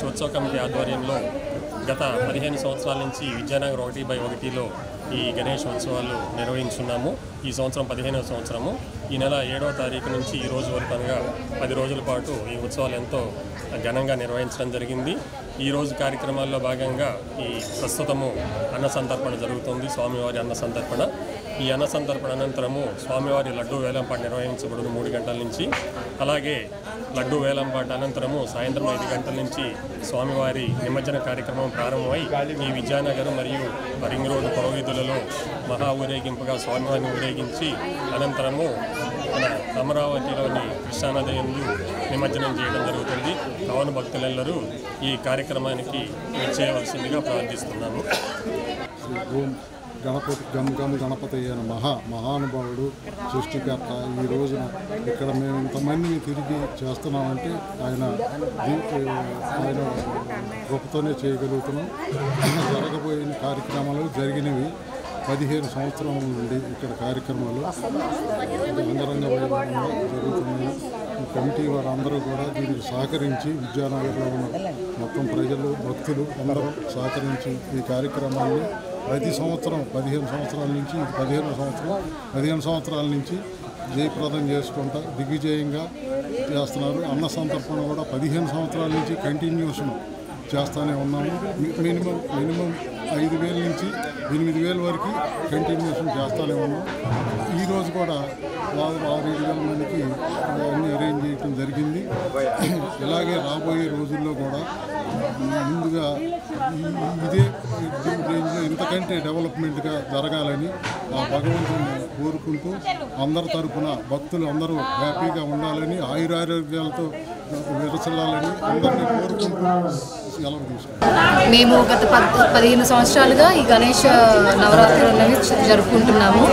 గణేష్ ఉత్సవ కమిటీ ఆధ్వర్యంలో గత 15 సంవత్సరాల నుంచి విద్యానగర్ 1/1లో ఈ గణేష్ ఉత్సవాలు నిర్వహించున్నాము. ఈ సంవత్సరం 15వ సంవత్సరము. ఈ నెల 7వ తారీఖు నుంచి ఈ రోజు వరకు అనగా 10 రోజుల పాటు ఈ ఉత్సవాలు ఎంతో ఘనంగా నిర్వహించడం జరిగింది. ఈ రోజు కార్యక్రమాల్లో భాగంగా ఈ ప్రస్తుతము అన్న సంతర్పణ జరుగుతుంది. స్వామివారి అన్న సంతర్పణ. ఈ అన్న సంతర్పణ అనంతరము స్వామివారి లడ్డూ వేలంపాట నిర్వహించబడును 3 గంటల నుంచి. అలాగే లడ్డూ వేలంపాట అనంతరము సాయంత్రం 5 గంటల నుంచి స్వామివారి నిమజ్జన కార్యక్రమం ప్రారంభమై ఈ విద్యానగర్ మరియు రింగ్ రోడ్డు పొరవీధులలో మహా ఊరేగింపుగా స్వామివారిని ఊరేగించి అనంతరము మన అమరావతిలోని కృష్ణానది యందు నిమజ్జనం చేయడం జరుగుతుంది. కావున భక్తులెల్లరూ ఈ కార్యక్రమానికి విచ్చేయవలసిందిగా ప్రార్థిస్తున్నాము. గణపతి అయిన మహానుభావుడు సృష్టికర్త. ఈ రోజున ఇక్కడ మేము ఇంతమందిని తిరిగి చేస్తున్నామంటే ఆయన గొప్పతోనే చేయగలుగుతున్నాం. జరగబోయిన కార్యక్రమాలు జరిగినవి 15 సంవత్సరాల నుండి ఇక్కడ కార్యక్రమాలు అంగరంగ వైభవంగా జరుగుతున్నాయి. ఈ కమిటీ వారందరూ కూడా దీనికి సహకరించి విద్యానగర్లో ఉన్న మొత్తం ప్రజలు భక్తులు అందరూ సహకరించి ఈ కార్యక్రమాన్ని ప్రతి సంవత్సరం 15 సంవత్సరాల నుంచి 15 సంవత్సరాల నుంచి జయప్రదం చేసుకుంటా దిగ్విజయంగా చేస్తున్నారు. అన్న సంతర్పణ కూడా 15 సంవత్సరాల నుంచి కంటిన్యూషన్ చేస్తూనే ఉన్నాము. మినిమం 5,000 నుంచి 8,000 వరకు కంటిన్యూషన్ చేస్తూనే ఉన్నాం. ఈరోజు కూడా 6,000 మందికి అన్నీ అరేంజ్ చేయడం జరిగింది. ఇలాగే రాబోయే రోజుల్లో కూడా ముందుగా ఇదే రేంజ్లో ఇంతకంటే డెవలప్మెంట్గా జరగాలని ఆ భగవంతుని కోరుకుంటూ అందరి తరఫున భక్తులు అందరూ హ్యాపీగా ఉండాలని ఆయురారోగ్యాలతో విరచల్లాలని అందరినీ కోరుకుంటూ సెలవు తీసుకుంటాం. మేము గత 15 సంవత్సరాలుగా ఈ గణేష్ నవరాత్రులు అనేవి జరుపుకుంటున్నాము.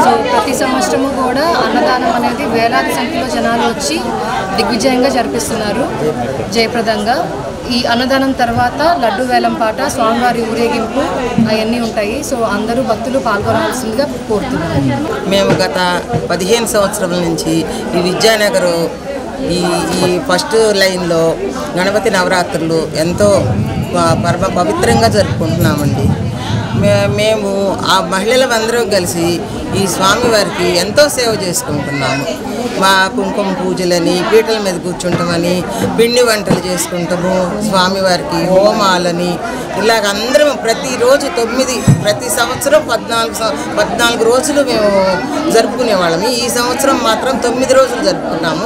సో ప్రతి సంవత్సరము కూడా అన్నదానం అనేది వేలాది సంఖ్యలో జనాలు వచ్చి దిగ్విజయంగా జరిపిస్తున్నారు జయప్రదంగా. ఈ అన్నదానం తర్వాత లడ్డు వేలంపాట, స్వామివారి ఊరేగింపు అవన్నీ ఉంటాయి. సో అందరూ భక్తులు పాల్గొనాల్సిందిగా కోరుతున్నాము. మేము గత 15 సంవత్సరాల నుంచి ఈ విద్యానగర్ ఈ ఫస్ట్ లైన్లో గణపతి నవరాత్రులు ఎంతో పరమ పవిత్రంగా జరుపుకుంటున్నామండి. మేము ఆ మహిళలందరూ కలిసి ఈ స్వామివారికి ఎంతో సేవ చేసుకుంటున్నాము. మా కుంకుమ పూజలని, పీటల మీద కూర్చుంటామని, పిండి వంటలు చేసుకుంటాము, స్వామివారికి హోమాలని, ఇలాగ అందరం ప్రతిరోజు ప్రతి సంవత్సరం 14 రోజులు మేము జరుపుకునేవాళ్ళము. ఈ సంవత్సరం మాత్రం 9 రోజులు జరుపుకున్నాము.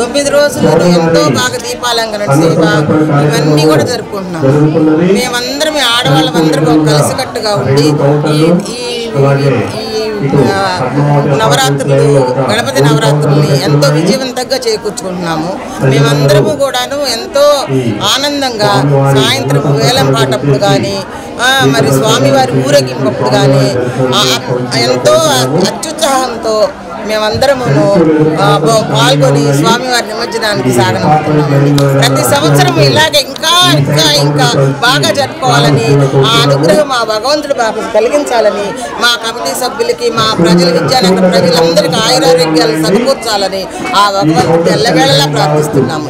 9 రోజులు ఎంతో బాగా దీపాలంకరణ సేవ ఇవన్నీ కూడా జరుపుకుంటున్నాము. మేమందరం ఆడవాళ్ళమందరం కలిసికట్టుగా ఉండి నవరాత్రులు గణపతి నవరాత్రుల్ని ఎంతో విజయవంతంగా చేకూర్చుకుంటున్నాము. మేమందరము కూడాను ఎంతో ఆనందంగా సాయంత్రం వేలం పాటప్పుడు కానీ మరి స్వామివారి ఊరేగింపప్పుడు కానీ ఎంతో అత్యుత్సాహంతో మేమందరము పాల్గొని స్వామివారి నిమజ్జనానికి సాగనవుతున్నామండి. ప్రతి సంవత్సరం ఇలాగే ఇంకా బాగా జరుపుకోవాలని, ఆ అనుగ్రహం ఆ భగవంతుడు మాకు కలిగించాలని, మా కమిటీ సభ్యులకి, మా విద్యానగర్ ప్రజలందరికీ ఆయురారోగ్యాలు సమకూర్చాలని ఆ భగవంతుడు ఎల్లవేళలా ప్రార్థిస్తున్నాము.